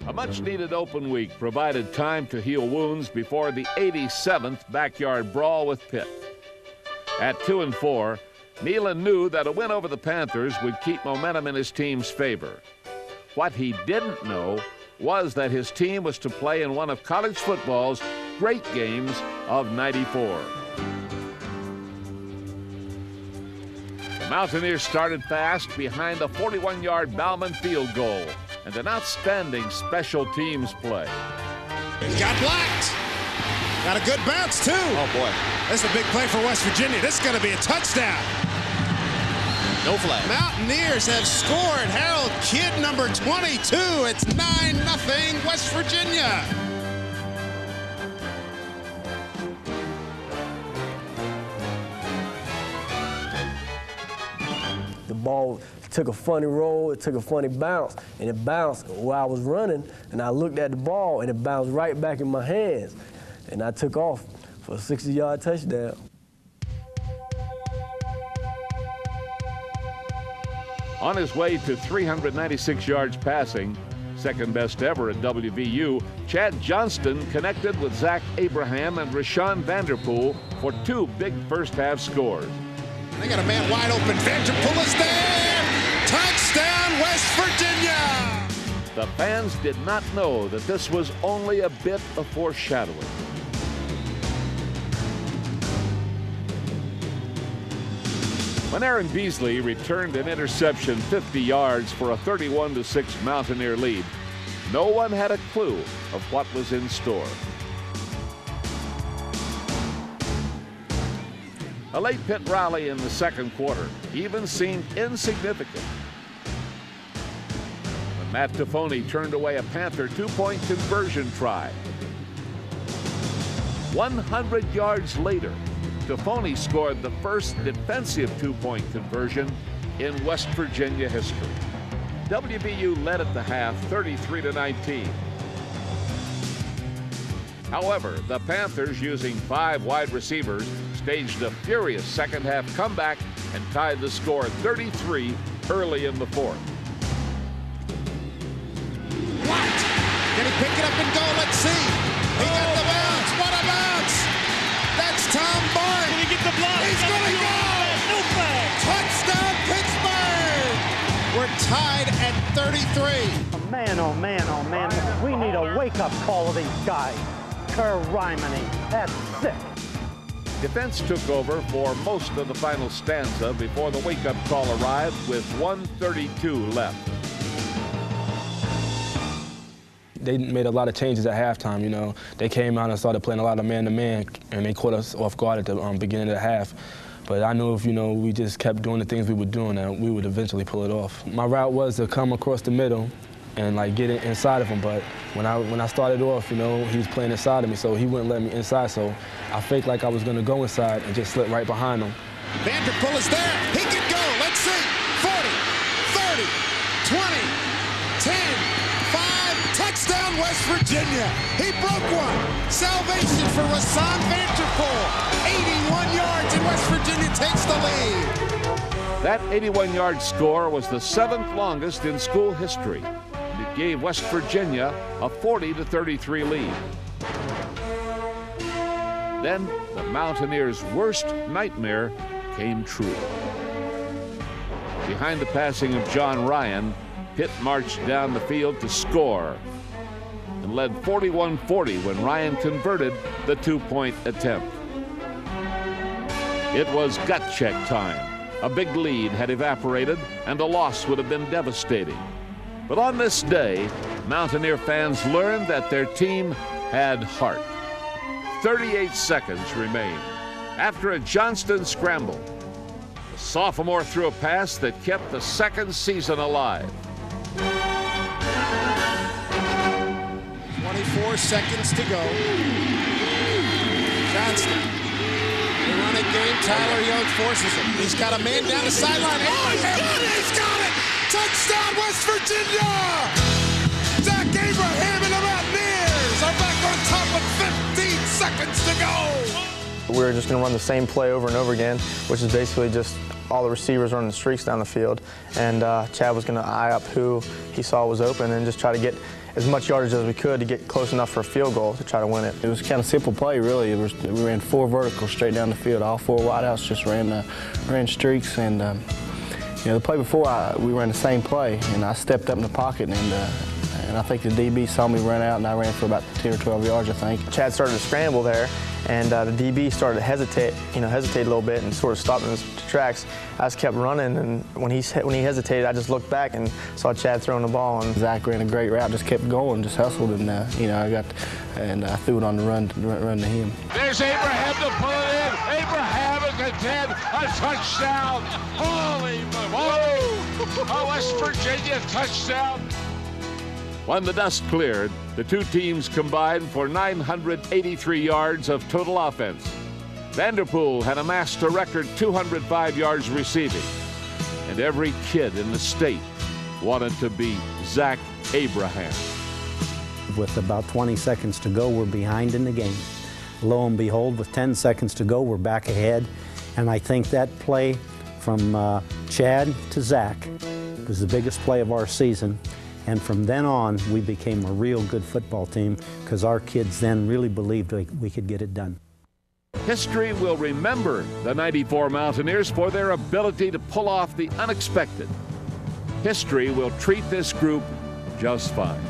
A much-needed open week provided time to heal wounds before the 87th Backyard Brawl with Pitt. At 2-4, Nealon knew that a win over the Panthers would keep momentum in his team's favor. What he didn't know was that his team was to play in one of college football's great games of '94. The Mountaineers started fast behind a 41-yard Bauman field goal and an outstanding special teams play. Got blocked. Got a good bounce, too. Oh, boy. This is a big play for West Virginia. This is going to be a touchdown. No flag. Mountaineers have scored. Harold Kidd, number 22. It's 9-0 West Virginia. The ball took a funny roll, it took a funny bounce, and it bounced while I was running, and I looked at the ball, and it bounced right back in my hands, and I took off for a 60-yard touchdown. On his way to 396 yards passing, second best ever at WVU, Chad Johnston connected with Zach Abraham and Rashawn Vanderpool for two big first-half scores. They got a man wide open. Vanderpool is there. Touchdown, West Virginia. The fans did not know that this was only a bit of foreshadowing. When Aaron Beasley returned an interception 50 yards for a 31-6 Mountaineer lead, no one had a clue of what was in store. A late Pitt rally in the second quarter even seemed insignificant when Matt Tafoni turned away a Panther two-point conversion try. 100 yards later, Tafoni scored the first defensive two-point conversion in West Virginia history. WVU led at the half 33-19. However, the Panthers, using 5 wide receivers, staged a furious second-half comeback and tied the score at 33 early in the fourth. What? Can he pick it up and go? Let's see. He got the bounce. What a bounce. That's Tom Barth. Can he get the block? He's going to go. No flag. Touchdown, Pittsburgh. We're tied at 33. Man, oh man, oh man. We need a wake-up call of these guys. Criminy. That's sick. Defense took over for most of the final stanza before the wake-up call arrived with 1:32 left. They made a lot of changes at halftime, you know. They came out and started playing a lot of man-to-man, and they caught us off guard at the beginning of the half. But I knew if, you know, we just kept doing the things we were doing, that we would eventually pull it off. My route was to come across the middle and like get it inside of him, but when I started off, you know, he was playing inside of me, so he wouldn't let me inside, so I faked like I was gonna go inside and just slip right behind him. Vanderpool is there. He can go. Let's see. 40, 30, 20, 10, 5. Touchdown, West Virginia. He broke one. Salvation for Rashawn Vanderpool. 81 yards, and West Virginia takes the lead. That 81-yard score was the 7th longest in school history. It gave West Virginia a 40-33 lead. Then the Mountaineers' worst nightmare came true. Behind the passing of John Ryan, Pitt marched down the field to score and led 41-40 when Ryan converted the two-point attempt. It was gut check time. A big lead had evaporated, and a loss would have been devastating. But on this day, Mountaineer fans learned that their team had heart. 38 seconds remained. After a Johnston scramble, the sophomore threw a pass that kept the second season alive. 24 seconds to go. Johnston. The running game, Tyler Young forces him. He's got a man down the sideline. Oh, he's got it! He's got it! Touchdown, West Virginia! Zach Abraham and the Mountaineers are back on top with 15 seconds to go. We were just going to run the same play over and over again, which is basically just all the receivers running streaks down the field. And Chad was going to eye up who he saw was open and just try to get as much yardage as we could to get close enough for a field goal to try to win it. It was kind of simple play, really. We ran 4 verticals straight down the field. All 4 wideouts just ran streaks, and you know, the play before we ran the same play, and I stepped up in the pocket, and I think the DB saw me run out, and I ran for about 10 or 12 yards, I think. Chad started to scramble there, and the DB started to hesitate a little bit and sort of stopped in his tracks. I just kept running, and when he hesitated, I just looked back and saw Chad throwing the ball. And Zach ran a great route, just kept going, just hustled, and you know, I threw it on the run to him. There's Abraham to pull it in. Abraham is at 10, a touchdown. Holy moly! A West Virginia touchdown. When the dust cleared, the two teams combined for 983 yards of total offense. Vanderpool had amassed a record 205 yards receiving, and every kid in the state wanted to be Zach Abraham. With about 20 seconds to go, we're behind in the game. Lo and behold, with 10 seconds to go, we're back ahead. And I think that play from Chad to Zach was the biggest play of our season. And from then on, we became a real good football team because our kids then really believed we could get it done. History will remember the '94 Mountaineers for their ability to pull off the unexpected. History will treat this group just fine.